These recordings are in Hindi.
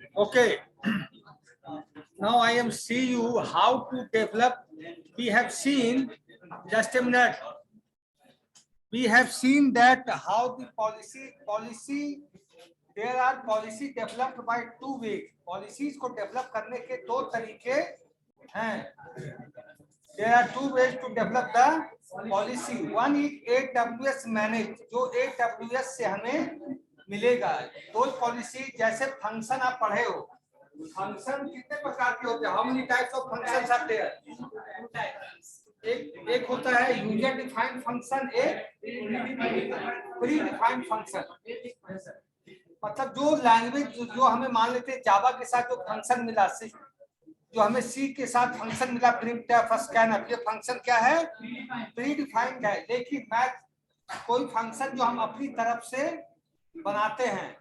Okay. Now I am see you how to develop. We have seen, just a minute. We have seen that how the policy there are policy developed by two ways. Policies को develop करने के दो तरीके हैं. There are two ways to develop the policy. One is AWS manage, जो AWS से हमें मिलेगा. दो पॉलिसी जैसे फंक्शन आप पढ़े हो. फंक्शन कितने प्रकार के होते हैं? How many types of functions are there? एक होता है यूजर डिफाइंड फंक्शन, एक प्री डिफाइंड फंक्शन. मतलब जो लैंग्वेज जो हमें मान लेते हैं जावा के साथ जो फंक्शन मिला, जो हमें सी के साथ फंक्शन मिला प्रिंटफ स्कैनफ, ये फंक्शन क्या है? प्री डिफाइंड है. लेकिन मैं कोई फंक्शन जो हम अपनी तरफ से बनाते हैं,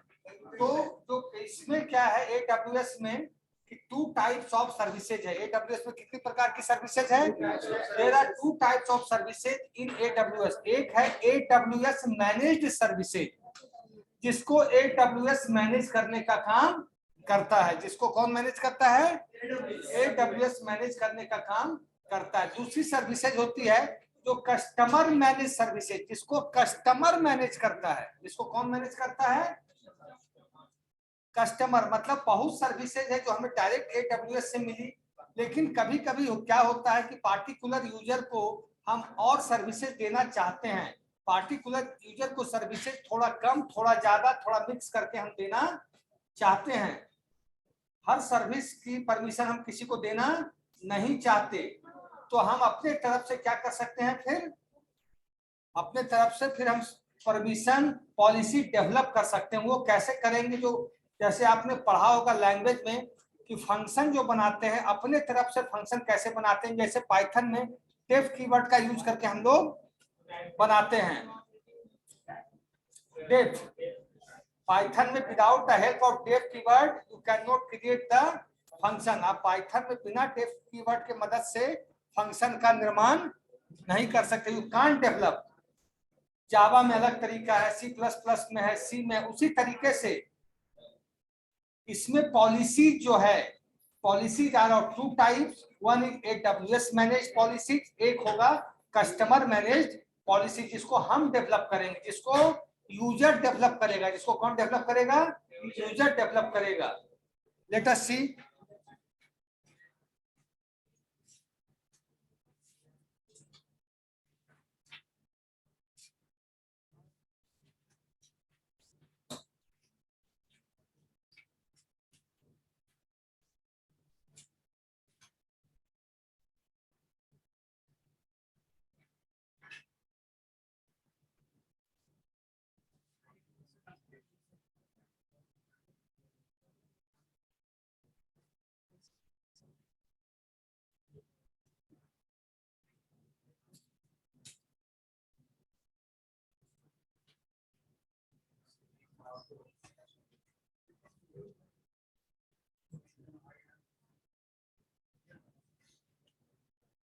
तो जो इसमें क्या है एडब्ल्यूएस में कि टू टाइप्स ऑफ सर्विसेज है. एडब्ल्यूएस में कितनी प्रकार की सर्विसेज है? There are two types of services in AWS. एक है एडब्ल्यूएस मैनेज्ड सर्विसेज, जिसको एडब्ल्यूएस मैनेज करने का काम करता है. जिसको कौन मैनेज करता है? एडब्ल्यूएस मैनेज करने का काम करता है. दूसरी सर्विसेज होती है जो कस्टमर मैनेज सर्विसेज, जिसको कस्टमर मैनेज करता है. जिसको कौन मैनेज करता है? कस्टमर. मतलब बहुत सर्विसेज है जो हमें डायरेक्ट एडब्ल्यूएस से मिली, लेकिन कभी कभी क्या होता है कि पार्टिकुलर यूजर को हम और सर्विसेज देना चाहते हैं. पार्टिकुलर यूजर को सर्विसेज थोड़ा कम, थोड़ा ज्यादा, थोड़ा मिक्स करके हम देना चाहते हैं. हर सर्विस की परमिशन हम किसी को देना नहीं चाहते, तो हम अपने तरफ से क्या कर सकते हैं? फिर अपने तरफ से फिर हम परमिशन पॉलिसी डेवलप कर सकते हैं. वो कैसे करेंगे? जो जैसे आपने पढ़ा होगा लैंग्वेज में कि फंक्शन जो बनाते हैं अपने तरफ से फंक्शन कैसे बनाते हैं. जैसे पाइथन में डेफ कीवर्ड का यूज करके हम लोग बनाते हैं. डेफ पाइथन में without the help of def keyword you can not create the function. आप पाइथन में बिना डेफ कीवर्ड के मदद से फंक्शन का निर्माण नहीं कर सकते. You can't develop. जावा में अलग तरीका है, सी प्लस प्लस में है, सी में उसी तरीके से इसमें पॉलिसी जो है, policies are of two types. One is AWS manage policy, एक होगा कस्टमर मैनेज्ड पॉलिसी, जिसको हम डेवलप करेंगे, जिसको यूजर डेवलप करेगा. जिसको कौन डेवलप करेगा? यूजर डेवलप करेगा. लेट अस सी.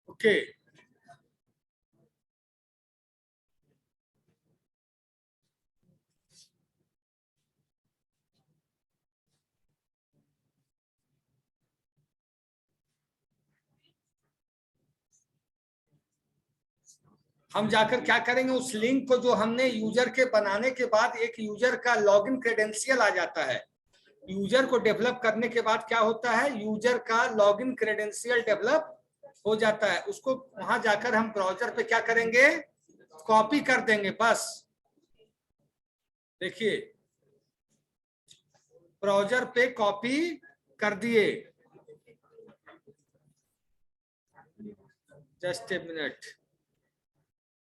ओके. हम जाकर क्या करेंगे? उस लिंक को जो हमने यूजर के बनाने के बाद एक यूजर का लॉगिन क्रेडेंशियल आ जाता है. यूजर को डेवलप करने के बाद क्या होता है? यूजर का लॉगिन क्रेडेंशियल डेवलप हो जाता है. उसको वहां जाकर हम ब्राउजर पे क्या करेंगे? कॉपी कर देंगे. बस देखिए, ब्राउजर पे कॉपी कर दिए. Just a minute.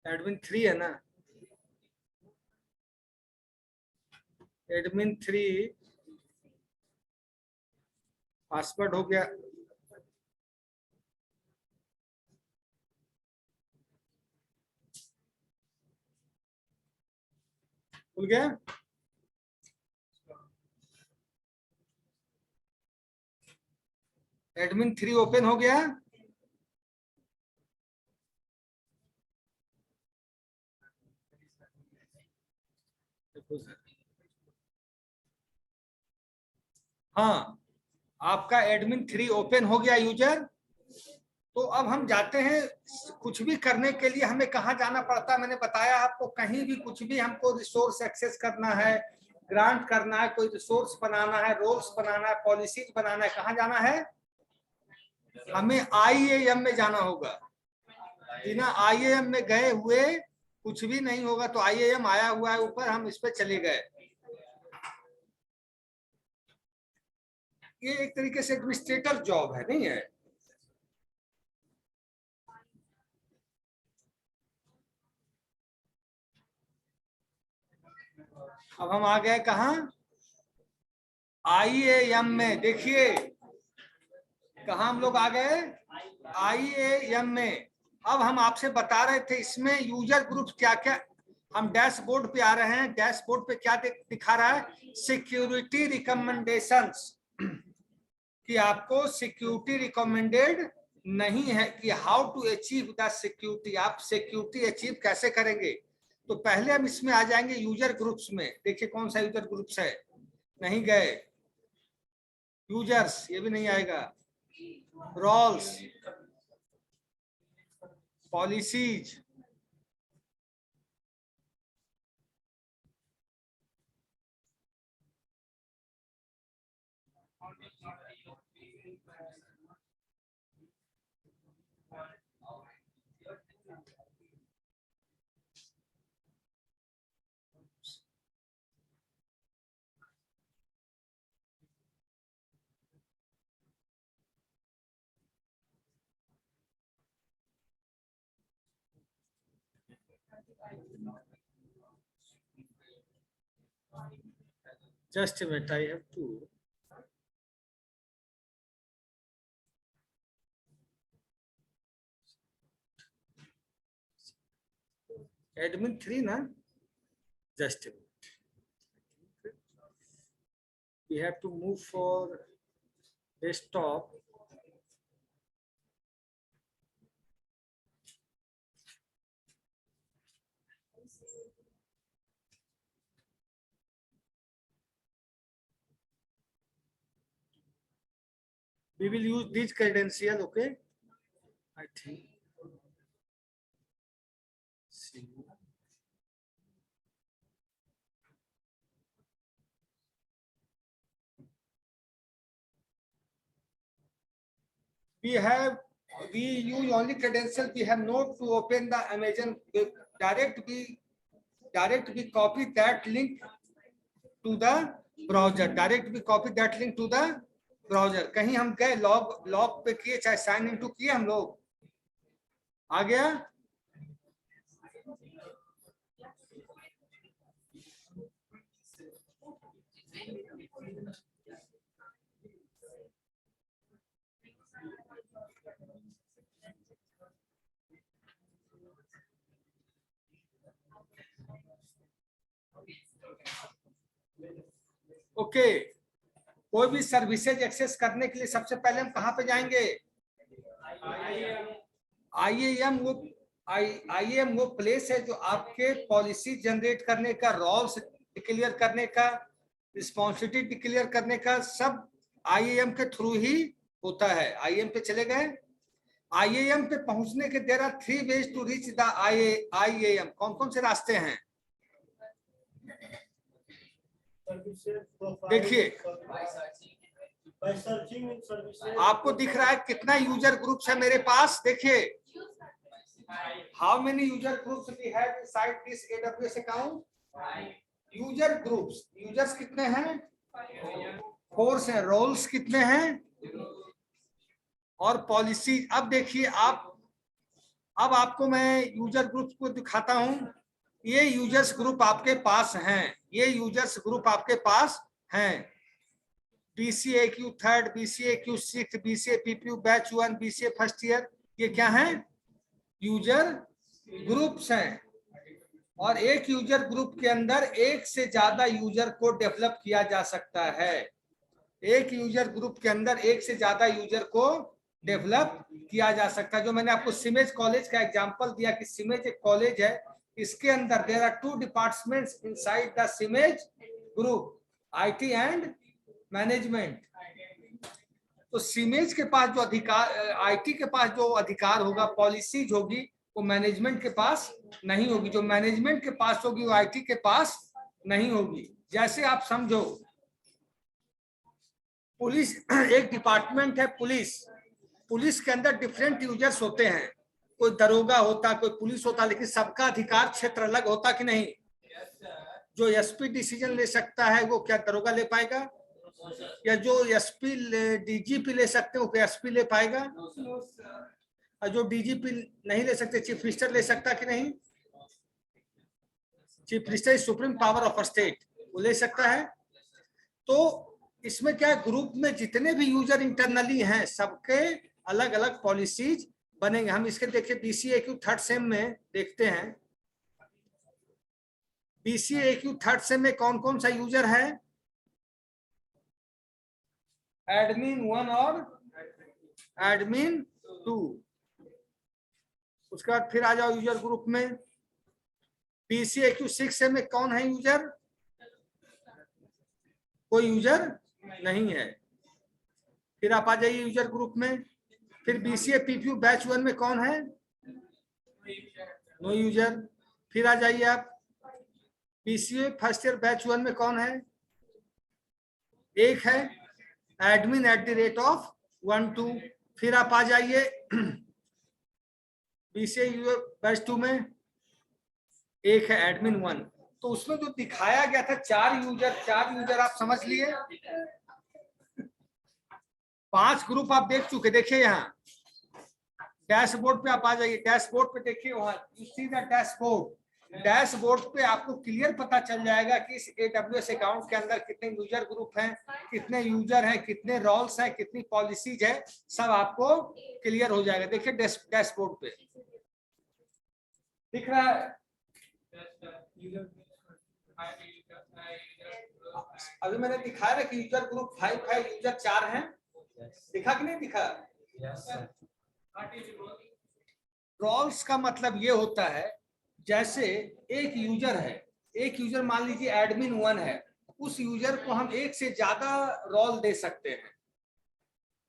एडमिन 3 है ना? एडमिन 3 पासवर्ड हो गया. खुल गया. एडमिन 3 ओपन हो गया. हाँ, आपका एडमिन 3 ओपन हो गया यूजर। तो अब हम जाते हैं, कुछ भी करने के लिए हमें कहाँ जाना पड़ता है, मैंने बताया आपको, कहीं भी कुछ भी हमको रिसोर्स एक्सेस करना है, ग्रांट करना है, कोई रिसोर्स बनाना है, रोल्स बनाना है, पॉलिसीज बनाना है, कहाँ जाना है, हमें IAM में जाना होगा। बिना IAM में गए हुए कुछ भी नहीं होगा। तो IAM आया हुआ है ऊपर, हम इस पे चले गए। ये एक तरीके से एडमिनिस्ट्रेटर जॉब है, नहीं है? अब हम आ गए कहाँ, IAM में। देखिए कहाँ हम लोग आ गए, IAM में। अब हम आपसे बता रहे थे इसमें यूजर ग्रुप क्या क्या। हम डैशबोर्ड पे आ रहे हैं। डैशबोर्ड पे क्या दिखा रहा है, सिक्योरिटी रिकमेंडेशंस, कि आपको सिक्योरिटी रिकमेंडेड नहीं है, कि how to achieve the security, आप सिक्योरिटी अचीव कैसे करेंगे। तो पहले हम इसमें आ जाएंगे यूजर ग्रुप्स में। देखिए कौन सा यूजर ग्रुप्स है, नहीं गए, यूजर्स ये भी नहीं आएगा, roles, policies, just a minute, I have to admin 3 na, just a minute, we have to move for desktop. We will use this credential, okay? I think. See. We use only credential. We have not to open the Amazon. Direct we copy that link to the browser. Direct we copy that link to the browser. कहीं हम गए लॉग पे किए, चाहे साइन इन टू किए हम लोग, आ गया। ओके, कोई भी सर्विसेज एक्सेस करने के लिए सबसे पहले हम कहां पे जाएंगे, IAM वो प्लेस है जो आपके पॉलिसी जनरेट करने का, रोल्स डिक्लेयर करने का, रिस्पॉन्सिबिलिटी डिक्लेयर करने का, सब IAM के थ्रू ही होता है। IAM पे चले गए। IAM पे पहुंचने के there are 3 ways to reach the IAM। कौन कौन से रास्ते हैं, देखिए आपको दिख रहा है कितना यूजर ग्रुप्स है मेरे पास। देखिए how many user groups we have inside this AWS account, user groups, users कितने हैं, 4 से, रोल्स कितने हैं, और पॉलिसी। अब देखिए अब आपको मैं यूजर ग्रुप को दिखाता हूं। ये यूजर्स ग्रुप आपके पास हैं, ये यूजर्स ग्रुप आपके पास हैं। BCAQ 3rd, BCAQ 6th, BCA PPU batch 1, BCA first year, ये क्या है, यूजर ग्रुप्स हैं। और एक यूजर ग्रुप के अंदर एक से ज्यादा यूजर को डेवलप किया जा सकता है। एक यूजर ग्रुप के अंदर एक से ज्यादा यूजर को डेवलप किया जा सकता है। जो मैंने आपको सिमेज कॉलेज का एग्जांपल दिया कि सिमेज एक कॉलेज है, इसके अंदर there are 2 departments inside the Cimage group, IT and management. तो सीमेज के पास जो अधिकार, आईटी के पास जो अधिकार होगा, पॉलिसीज होगी, वो मैनेजमेंट के पास नहीं होगी। जो मैनेजमेंट के पास होगी वो आईटी के पास नहीं होगी। जैसे आप समझो, पुलिस एक डिपार्टमेंट है, पुलिस के अंदर डिफरेंट यूजर्स होते हैं। कोई दरोगा होता, कोई पुलिस होता, लेकिन सबका अधिकार क्षेत्र अलग होता कि नहीं। जो एसपी डिसीजन ले सकता है वो क्या दरोगा ले पाएगा, या जो एसपी डीजीपी ले सकते हो क्या एसपी ले पाएगा, और जो डीजीपी नहीं ले सकते चीफ मिनिस्टर ले सकता कि नहीं। Chief minister supreme power of state, वो ले सकता है। तो इसमें क्या, ग्रुप में जितने भी यूजर इंटरनली हैं सबके अलग अलग पॉलिसीज बनेंगे। हम इसके देखिए बीसीएक्यू थर्ड सेम में देखते हैं। बीसीएक्यू थर्ड सेम में कौन कौन सा यूजर है, एडमिन 1 और एडमिन 2। उसके बाद फिर आ जाओ यूजर ग्रुप में। बीसीएक्यू 6 में कौन है यूजर, कोई यूजर नहीं है। फिर आप आ जाइए यूजर ग्रुप में। फिर बीसीए पीपीयू बैच 1 में कौन है, नो यूजर। फिर आ जाइए आप बीसीए फर्स्ट ईयर बैच 1 में कौन है, एक है, एडमिन @1 2। फिर आप आ जाइए बीसीए बैच 2 में एक है, एडमिन 1। तो उसमें जो दिखाया गया था चार यूजर आप समझ लिए। 5 ग्रुप आप देख चुके। देखिए यहाँ डैशबोर्ड पे आप आ जाइए, डैशबोर्ड पे देखिए, वहां यू सी द डैशबोर्ड पे आपको क्लियर पता चल जाएगा कि इस AWS अकाउंट के अंदर कितने यूजर ग्रुप हैं, कितने यूजर हैं, कितने रोल्स हैं, कितनी पॉलिसीज है, सब आपको क्लियर हो जाएगा। देखिए डैशबोर्ड पे दिख रहा है। अभी मैंने दिखाया ना कि यूजर ग्रुप 5 है, यूजर 4 हैं, दिखा कि नहीं दिखा। रोल्स का मतलब ये होता है, जैसे एक यूजर है, एक यूजर मान लीजिए एडमिन 1 है, उस यूजर को हम एक से ज्यादा रोल दे सकते हैं,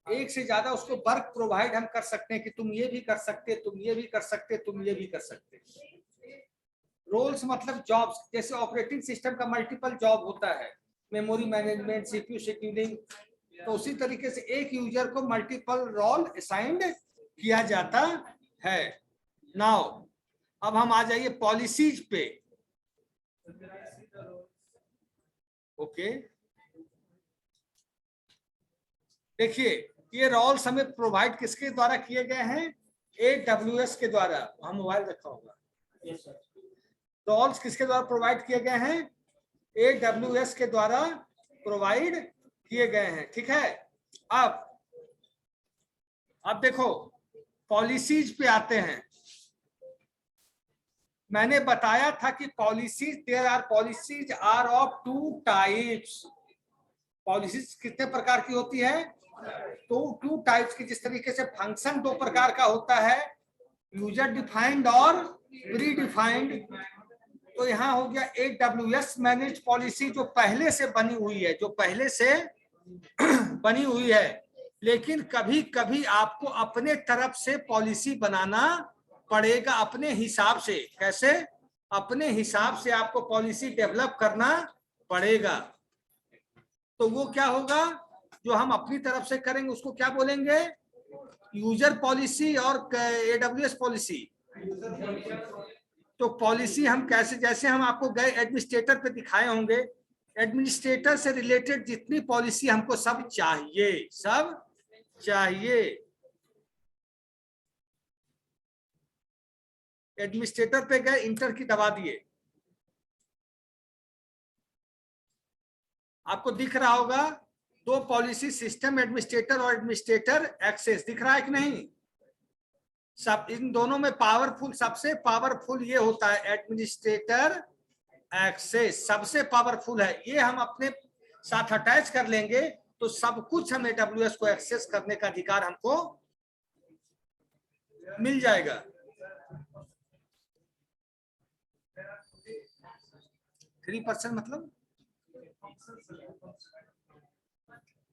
एक से ज्यादा उसको वर्क प्रोवाइड हम कर सकते हैं कि तुम ये भी कर सकते, तुम ये भी कर सकते, तुम ये भी कर सकते। रोल्स मतलब जॉब्स, जैसे ऑपरेटिंग सिस्टम का मल्टीपल जॉब होता है, मेमोरी मैनेजमेंट, सीपीयू शेड्यूलिंग, तो उसी तरीके से एक यूजर को मल्टीपल रोल असाइंड किया जाता है। नाउ अब हम आ जाइए पॉलिसीज पे। ओके देखिए ये रोल्स हमें प्रोवाइड किसके द्वारा किए गए हैं, AWS के द्वारा। हम मोबाइल रखा होगा। रोल्स किसके द्वारा प्रोवाइड किए गए हैं, AWS के द्वारा प्रोवाइड किए गए हैं। ठीक है, अब देखो पॉलिसीज पे आते हैं। मैंने बताया था कि policies are of 2 types. Policies कितने प्रकार की होती है, तो 2 टाइप्स की। जिस तरीके से फंक्शन 2 प्रकार का होता है, यूजर डिफाइंड और प्री डिफाइंड। तो यहाँ हो गया AWS मैनेज पॉलिसी, जो पहले से बनी हुई है, लेकिन कभी कभी आपको अपने तरफ से पॉलिसी बनाना पड़ेगा, अपने हिसाब से। कैसे, अपने हिसाब से आपको पॉलिसी डेवलप करना पड़ेगा। तो वो क्या होगा, जो हम अपनी तरफ से करेंगे उसको क्या बोलेंगे, यूजर पॉलिसी और AWS पॉलिसी। तो पॉलिसी हम कैसे, जैसे हम आपको गए एडमिनिस्ट्रेटर पे दिखाए होंगे, एडमिनिस्ट्रेटर से रिलेटेड जितनी पॉलिसी हमको सब चाहिए। एडमिनिस्ट्रेटर पे गए, इंटर की दबा दिए, आपको दिख रहा होगा 2 पॉलिसी, सिस्टम एडमिनिस्ट्रेटर और एडमिनिस्ट्रेटर एक्सेस, दिख रहा है कि नहीं। सब इन दोनों में पावरफुल, सबसे पावरफुल ये होता है एडमिनिस्ट्रेटर एक्सेस, सबसे पावरफुल है। ये हम अपने साथ अटैच कर लेंगे तो सब कुछ हम AWS को एक्सेस करने का अधिकार हमको मिल जाएगा। 3% मतलब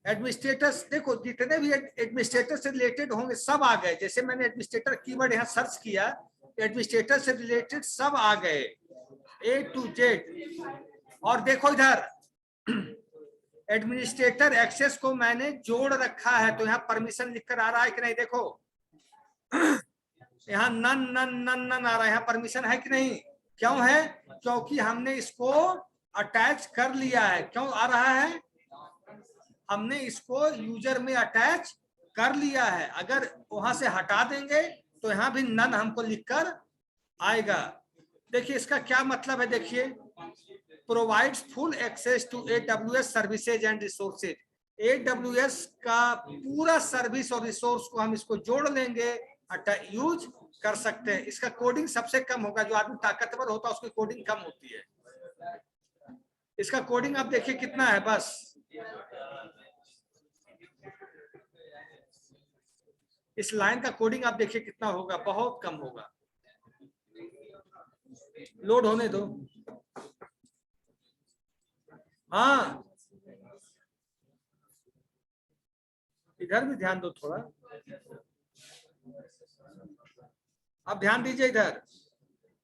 एडमिनिस्ट्रेटर्स, देखो जितने भी एडमिनिस्ट्रेटर से रिलेटेड होंगे सब आ गए। जैसे मैंने एडमिनिस्ट्रेटर कीवर्ड यहाँ सर्च किया, एडमिनिस्ट्रेटर से रिलेटेड सब आ गए A to Z। और देखो इधर एडमिनिस्ट्रेटर एक्सेस को मैंने जोड़ रखा है, तो यहाँ परमिशन लिखकर आ रहा है कि नहीं? देखो यहाँ नन नन नन नन आ रहा है, यहाँ परमिशन है कि नहीं? क्यों है? क्योंकि हमने इसको अटैच कर लिया है। क्यों आ रहा है? हमने इसको यूजर में अटैच कर लिया है। अगर वहां से हटा देंगे तो यहाँ भी नन हमको लिखकर आएगा। देखिए इसका क्या मतलब है, देखिए provides full access to AWS services and resources. AWS का पूरा सर्विस और रिसोर्स को हम इसको जोड़ लेंगे, यूज कर सकते हैं। इसका कोडिंग सबसे कम होगा, जो आदमी ताकतवर होता है उसकी कोडिंग कम होती है। इसका कोडिंग आप देखिए कितना है, बस इस लाइन का कोडिंग आप देखिए कितना होगा, बहुत कम होगा। लोड होने दो। हाँ इधर भी ध्यान दो थोड़ा, अब ध्यान दीजिए इधर।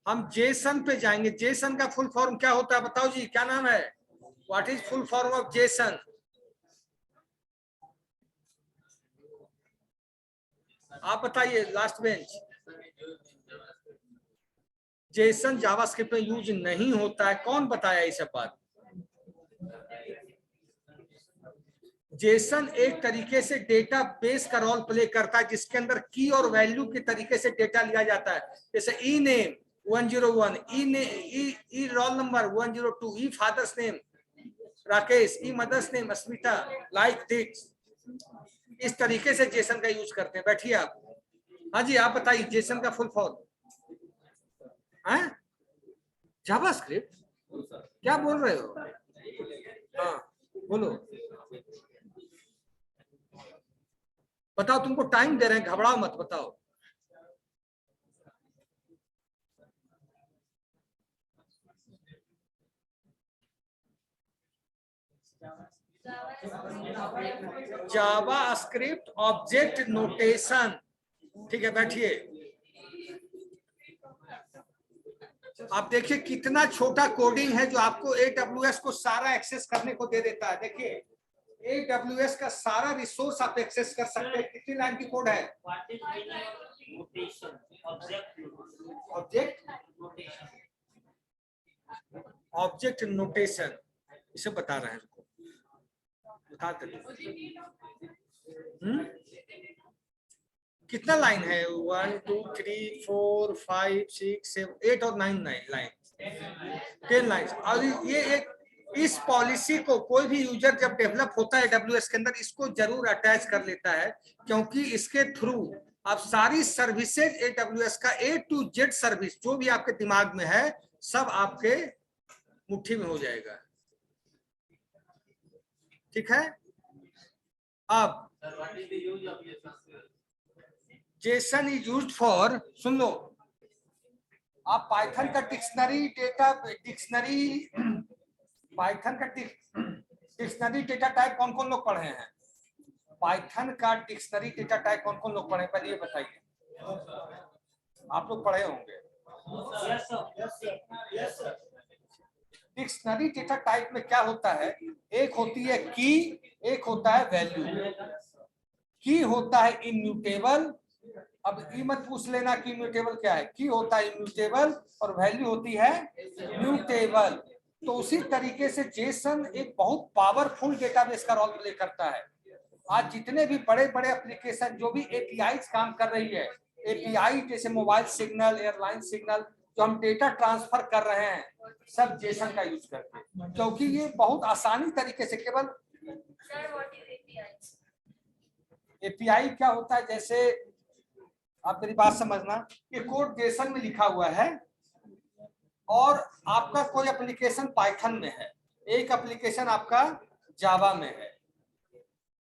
हम जेसन पे जाएंगे। जेसन का फुल फॉर्म क्या होता है बताओ जी, क्या नाम है? What is full form of Jason? आप बताइए, लास्ट बेंच। जेसन जावास्क्रिप्ट में यूज नहीं होता है, कौन बताया ये सब बात? जेसन एक तरीके से डेटा बेस का रोल प्ले करता है, जिसके अंदर की और वैल्यू के तरीके से डेटा लिया जाता है। जैसे e name 101, e roll number 102, e father's name Rakesh, e mother's name Asmita, like this. इस तरीके से जेसन का यूज करते हैं। बैठिए आप। हाँ जी आप बताइए जेसन का फुल फॉर्म। जावास्क्रिप्ट क्या बोल रहे हो? हाँ बोलो, बताओ। तुमको टाइम दे रहे हैं, घबराओ मत, बताओ। JavaScript object notation. ठीक है बैठिए। आप देखिए कितना छोटा कोडिंग है जो आपको AWS को सारा एक्सेस करने को दे देता है। देखिए AWS का सारा रिसोर्स आप एक्सेस कर सकते हैं। कितनी लाइन की कोड है? ऑब्जेक्ट नोटेशन इसे बता रहे हैं, बता देते। कितना लाइन है? 1 2 3 4 5 6 7 8 और 9 लाइन, 10 लाइन। और ये एक, इस पॉलिसी को कोई भी यूजर जब डेवलप होता है AWS के अंदर, इसको जरूर अटैच कर लेता है, क्योंकि इसके थ्रू आप सारी सर्विसेज AWS का A to Z सर्विस जो भी आपके दिमाग में है सब आपके मुट्ठी में हो जाएगा। ठीक है। अब जेसन इज यूज्ड फॉर, सुन लो, आप पाइथन का डिक्शनरी डेटा, पाइथन का डिक्शनरी डेटा टाइप कौन कौन लोग पढ़े हैं? पाइथन का डिक्शनरी डेटा टाइप कौन कौन लोग पढ़े हैं? पहले ये बताइए। आप लोग पढ़े होंगे। डिक्शनरी डेटा टाइप में क्या होता है? एक होती है की, एक होता है वैल्यू। की होता है इम्यूटेबल। अब ये मत पूछ लेना कि इम्यूटेबल क्या है। की होता है इम्यूटेबल और वैल्यू होती है म्यूटेबल। तो उसी तरीके से जेसन एक बहुत पावरफुल डेटाबेस का रोल प्ले करता है। आज जितने भी बड़े बड़े एप्लीकेशन जो भी एपीआई काम कर रही है, एपीआई जैसे मोबाइल सिग्नल, एयरलाइन सिग्नल, जो हम डेटा ट्रांसफर कर रहे हैं सब जेसन का यूज करते हैं, क्योंकि ये बहुत आसानी तरीके से केवल। एपीआई क्या होता है? जैसे आप मेरी बात समझना, ये कोड जेसन में लिखा हुआ है और आपका कोई एप्लीकेशन पाइथन में है, एक एप्लीकेशन आपका जावा में है।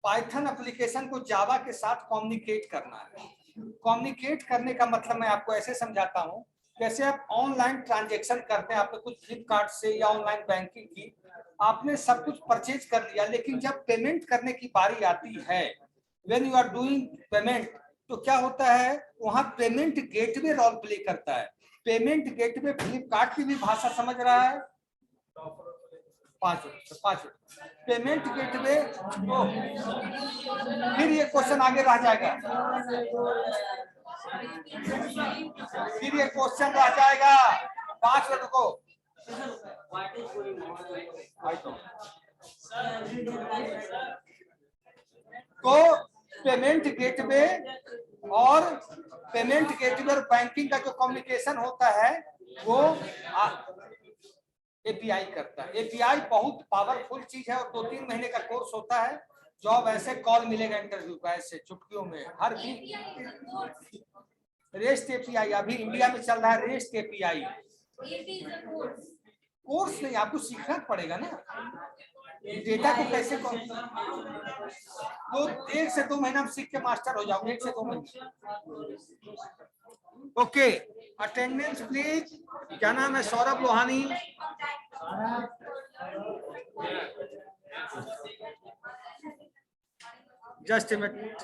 पाइथन एप्लीकेशन को जावा के साथ कम्युनिकेट करना है। कम्युनिकेट करने का मतलब मैं आपको ऐसे समझाता हूं कैसे आप ऑनलाइन ट्रांजेक्शन करते हैं, आपने कुछ फ्लिपकार्ट से या ऑनलाइन बैंकिंग की, आपने सब कुछ परचेज कर लिया, लेकिन जब पेमेंट करने की बारी आती है, when you are doing payment, तो क्या होता है वहां पेमेंट गेटवे रोल प्ले करता है। पेमेंट गेटवे फ्लिपकार्ट की भी भाषा समझ रहा है। 5 पेमेंट गेटवे, तो फिर ये क्वेश्चन आगे रह जाएगा, फिर ये क्वेश्चन रह जाएगा 5 मिनट को। तो पेमेंट गेटवे और बैंकिंग का जो कम्युनिकेशन होता है वो एपीआई करता है। एपीआई बहुत पावरफुल चीज है और 2-3 महीने का कोर्स होता है। जॉब ऐसे कॉल मिलेगा इंटरव्यू का, ऐसे चुटकियों में हर वीक। रेस्ट एपीआई अभी इंडिया में चल रहा है, रेस्ट एपीआई। कोर्स नहीं, आपको सीखना पड़ेगा ना डेटा को कैसे तो 1 से 2 महीना में सीख के मास्टर हो जाओगे, 1 से 2 महीने। Okay, attendance please. क्या नाम है? Saurabh Lohani. Just a minute.